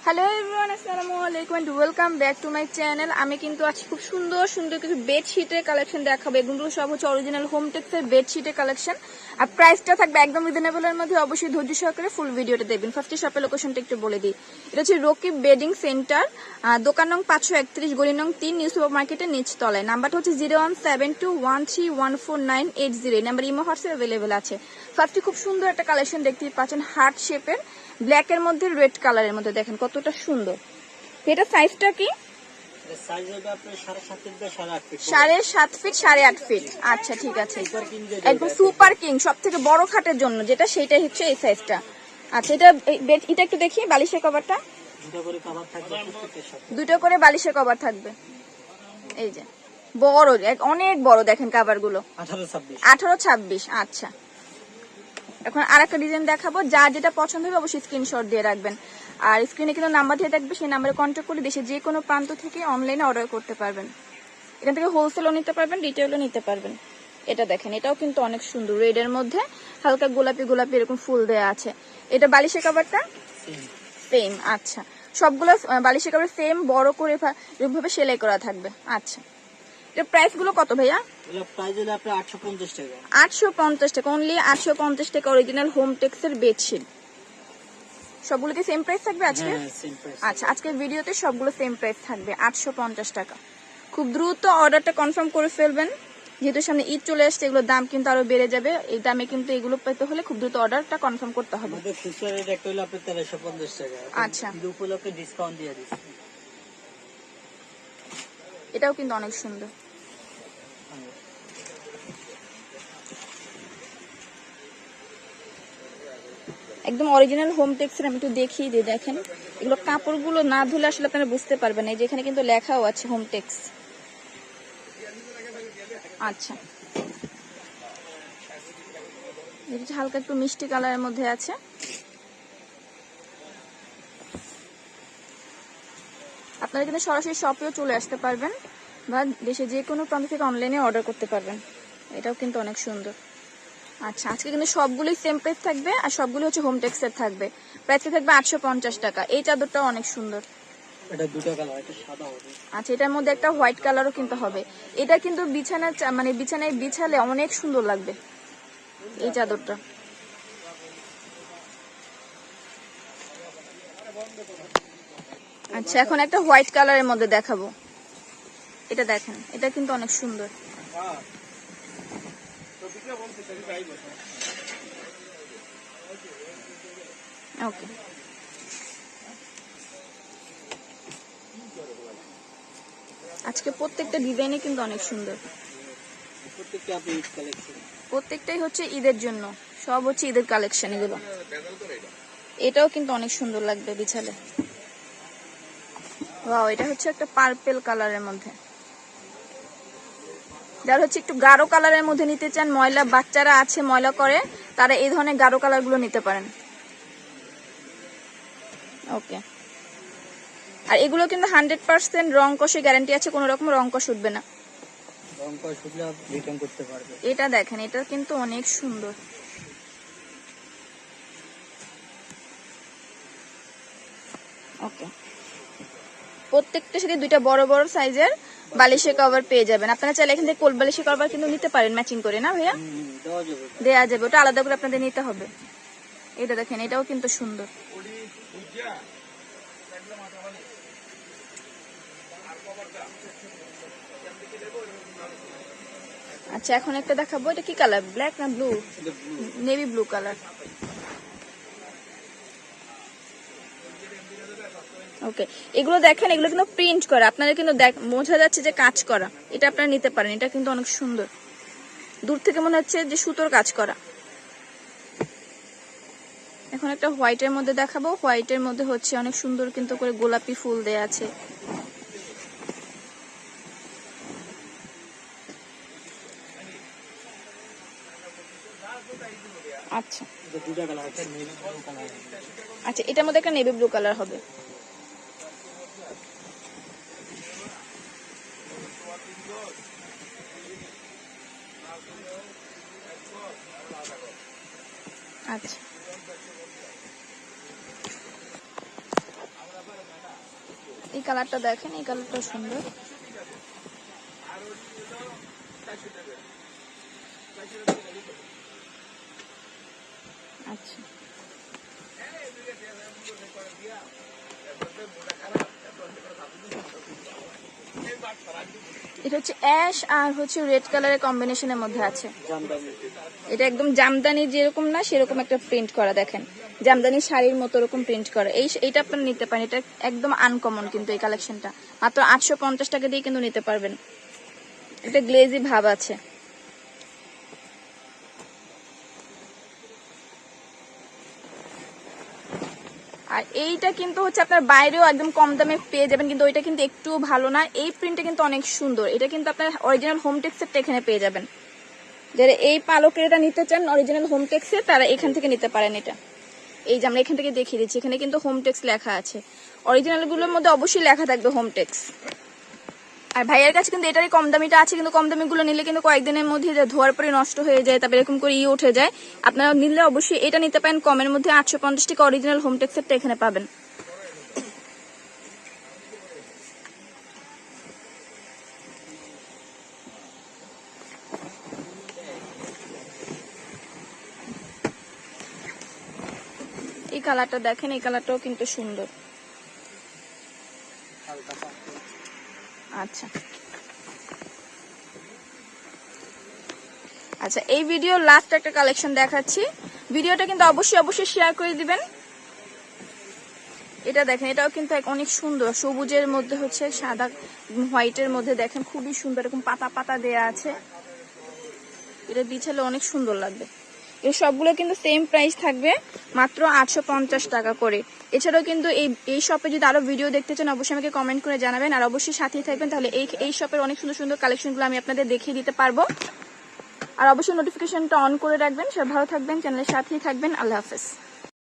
Hello everyone, আসসালামু আলাইকুম and welcome back to my channel. আমি কিন্তু আজ খুব সুন্দর সুন্দর কিছু বেডশিটের কালেকশন দেখাবো। এগুলো সব হচ্ছে অরিজিনাল হোমটেক্সের বেডশিটের কালেকশন। আর প্রাইসটা থাকবে একদম রিজনেবলের মধ্যে। অবশ্যই ধৈর্য সহকারে ফুল ভিডিওটা দেখবেন। ফার্স্টে শপের লোকেশনটা একটু বলে দিই। এটা হচ্ছে রকিব বেডিং সেন্টার, দোকান নং 531, গলি নং 3, নিউ সুপার মার্কেটের নিচতলায়। নাম্বারটা হচ্ছে 017213149880। এই নাম্বার ইমো হোয়াটসঅ্যাপ অ্যাভেলেবেল আছে। ফার্স্টে খুব সুন্দর একটা কালেকশন দেখতেই পাচ্ছেন, হার্ট শেপের, ব্ল্যাক এর মধ্যে রেড কালারের মধ্যে। দেখেন কতটা সুন্দর। এটা সাইজটা কি? সাইজ হবে আপনার 7.5 feet by 8.5 feet. 7.5 feet 8.5 feet. আচ্ছা ঠিক আছে, একদম সুপার কিং, সব থেকে বড় খাটের জন্য যেটা, সেটাই হচ্ছে এই সাইজটা। আচ্ছা এটা একটু দেখি। বালিশের কভারটা দুটো করে কভার থাকবে, প্রত্যেকটার সাথে দুটো করে বালিশের কভার থাকবে। এই যে বড়, অনেক বড়। দেখেন কভার গুলো 18-26। আচ্ছা, এখন আরেকটা ডিজাইন দেখাবো। যার যেটা পছন্দ হবে অবশ্যই স্ক্রিনশট দিয়ে রাখবেন। আর স্ক্রিনে কিন্তু নাম্বার দিয়ে থাকবে, সেই নাম্বারে কন্ট্যাক্ট করে দেশে যে কোনো প্রান্ত থেকে অনলাইনে অর্ডার করতে পারবেন। এখান থেকে হোলসেলও নিতে পারবেন, রিটেলও নিতে পারবেন। এটা দেখেন, এটাও কিন্তু অনেক সুন্দর, রেড এর মধ্যে হালকা গোলাপি গোলাপি এরকম ফুল দেওয়া আছে। এটা বালিশের কভারটা সেম। আচ্ছা, সবগুলো বালিশের কভার সেম, বড় করে এরকমভাবে সেলাই করা থাকবে। আচ্ছা, এটা প্রাইস গুলো কত ভাইয়া? এর প্রাইস হলো আপনার 850 টাকা। 850 টাকা, অনলি 850 টাকা। অরিজিনাল হোমটেক্সের বেডশিট। সবগুলো কি সেম প্রাইস থাকবে আজকে? হ্যাঁ, সেম প্রাইস। আচ্ছা, আজকের ভিডিওতে সবগুলো সেম প্রাইস থাকবে, 850 টাকা। খুব দ্রুত অর্ডারটা কনফার্ম করে ফেলবেন, যেহেতু সামনে ঈদ চলে আসছে। এগুলোর দাম কিন্তু আরো বেড়ে যাবে। এই দামে কিন্তু এগুলো পেতে হলে খুব দ্রুত অর্ডারটা কনফার্ম করতে হবে। আমাদের খুচরা রেট একটা হলো আপনার 1350 টাকা। আচ্ছা, ঈদ উপলক্ষে ডিসকাউন্ট দিয়ে দিচ্ছি। এটাও কিন্তু অনেক সুন্দর। একদম অরিজিনাল হোমটেক্সের। আমি একটু দেখিয়ে দিই। দেখেন, এগুলো কাপড়গুলো না ধুলে আসলে আপনারা বুঝতে পারবেন। এই যে এখানে কিন্তু লেখাও আছে হোমটেক্স। আচ্ছা, এটা হালকা একটু মিষ্টি কালারের মধ্যে আছে। আপনারা কিন্তু সরাসরি শপেও চলে আসতে পারবেন, বা দেশে যে কোনো প্রান্ত থেকে অনলাইনে অর্ডার করতে পারবেন। এটাও কিন্তু অনেক সুন্দর। আচ্ছা, আজকে কিন্তু সবগুলোই সেম প্রাইস থাকবে, আর সবগুলো হচ্ছে হোমটেক্সের থাকবে। প্রাইসটা থাকবে 850 টাকা। এই চাদরটাও অনেক সুন্দর। এটা দুটো কালার, এটা সাদা হবে। আচ্ছা, এটার মধ্যে একটা হোয়াইট কালারও কিন্তু হবে। এটা কিন্তু বিছানায় বিছালে অনেক সুন্দর লাগবে এই চাদরটা। আচ্ছা, এখন একটা হোয়াইট কালারের মধ্যে দেখাবো। এটা দেখেন, এটা কিন্তু অনেক সুন্দর। ওকে, আজকে প্রত্যেকটা ডিজাইনে কিন্তু অনেক সুন্দর। প্রত্যেকটা আপনি ঈদ কালেকশন। প্রত্যেকটাই হচ্ছে ঈদের জন্য, সব হচ্ছে ঈদের কালেকশন এগুলো। এটাও কিন্তু অনেক সুন্দর লাগবে বিছালে। ওয়াও, এটা হচ্ছে একটা পার্পল কালারের মধ্যে। যারা হচ্ছে একটু গাঢ় কালারের মধ্যে নিতে চান, ময়লা বাচ্চারা আছে ময়লা করে, তারা এই ধরনের গাঢ় কালার গুলো নিতে পারেন। ওকে, আর এগুলো কিন্তু 100% রং কষে গ্যারান্টি আছে, কোনো রকম রং কষ উঠবে না। রং কস উঠলে আপনি রিটার্ন করতে পারবেন। এটা দেখেন, এটা কিন্তু অনেক সুন্দর। ওকে, প্রত্যেকটার সাথে দুইটা বড় বড় সাইজের বালিশের কভার পেয়ে যাবেন। আপনারা চাইলে এখান থেকে কোল বালিশের কভার কিন্তু নিতে পারেন ম্যাচিং করে, না ভাইয়া? দেয়া যাবে, ওটা আলাদা করে আপনাদের নিতে হবে। এটা দেখেন, এটাও কিন্তু সুন্দর। আচ্ছা, এখন একটা দেখাবো। এটা কি কালার? ব্ল্যাক না blue? Navy blue colour. Okay, এগুলো দেখেন, এগুলো কিন্তু প্রিন্ট করা, আপনারা কিন্তু বোঝা যাচ্ছে যে কাজ করা। এটা আপনারা নিতে পারেন, এটা কিন্তু অনেক সুন্দর। দূর থেকে মনে হচ্ছে যে সুতোর কাজ করা। এখন একটা হোয়াইটের মধ্যে দেখাবো। হোয়াইটের মধ্যে হচ্ছে অনেক সুন্দর কিন্তু করে গোলাপি ফুল দেয়া আছে। আচ্ছা আচ্ছা, এটার মধ্যে একটা নেভি ব্লু কালার হবে। আচ্ছা, এই কালারটা দেখেন, এই কালারটা সুন্দর। আচ্ছা, এটা হচ্ছে অ্যাশ আর হচ্ছে রেড কালারের কম্বিনেশনের মধ্যে আছে। জামদানি। এটা একদম জামদানি যেরকম না সেরকম একটা প্রিন্ট করা, দেখেন জামদানি শাড়ির মতো এরকম প্রিন্ট করা। এইটা আপনারা নিতে পারেন, এটা একদম আনকমন কিন্তু এই কালেকশনটা মাত্র 850 টাকা দিয়ে কিন্তু নিতে পারবেন। এটা গ্লেজি ভাব আছে। আর এইটা কিন্তু হচ্ছে আপনার বাইরেও একদম কম দামে পেয়ে যাবেন, কিন্তু ওইটা কিন্তু একটু ভালো না। এই প্রিন্টটা কিন্তু অনেক সুন্দর, এটা কিন্তু আপনার অরিজিনাল হোম টেক্সের এখানে পেয়ে যাবেন। যারা এই পালকের এটা নিতে চান অরিজিনাল হোম টেক্সে, তারা এখান থেকে নিতে পারেন। এটা এই যে আমরা এখান থেকে দেখিয়ে দিচ্ছি, এখানে কিন্তু হোম টেক্স লেখা আছে। অরিজিনাল গুলোর মধ্যে অবশ্যই লেখা থাকবে হোম টেক্স। আর ভাইয়ের কাছে কিন্তু এটারই কম দামিটা আছে, কিন্তু কম দামি গুলো নিলে কিন্তু কয়েকদিনের মধ্যে ধোয়ার পরে নষ্ট হয়ে যায়, তারপরে এরকম করে উঠে যায়। আপনারা নিলে অবশ্যই এটা নিতে পারেন কমের মধ্যে। 850 টাকা অরিজিনাল হোম টেক্সেরটা এখানে পাবেন। এই কালারটা দেখেন, এই কালারটাও কিন্তু সুন্দর। আচ্ছা আচ্ছা, এই ভিডিও লাস্ট একটা কালেকশন দেখাচ্ছি, ভিডিওটা কিন্তু অবশ্যই শেয়ার করে দিবেন। এটা দেখেন, এটাও কিন্তু অনেক সুন্দর, সবুজের মধ্যে হচ্ছে সাদা হোয়াইটের মধ্যে দেখেন খুবই সুন্দর, এরকম পাতা পাতা দেয়া আছে। এটা বিছালে অনেক সুন্দর লাগবে। এই সবগুলো কিন্তু সেম প্রাইস থাকবে, মাত্র 850 টাকা করে। এছাড়াও কিন্তু এই শপে যদি আরো ভিডিও দেখতে চান অবশ্যই আমাকে কমেন্ট করে জানাবেন, আর অবশ্যই সাথেই থাকবেন, তাহলে এই শপের অনেক সুন্দর সুন্দর কালেকশনগুলো আমি আপনাদের দেখিয়ে দিতে পারবো। আর অবশ্যই নোটিফিকেশনটা অন করে রাখবেন। সব ভালো থাকবেন, চ্যানেলের সাথেই থাকবেন। আল্লাহ হাফেজ।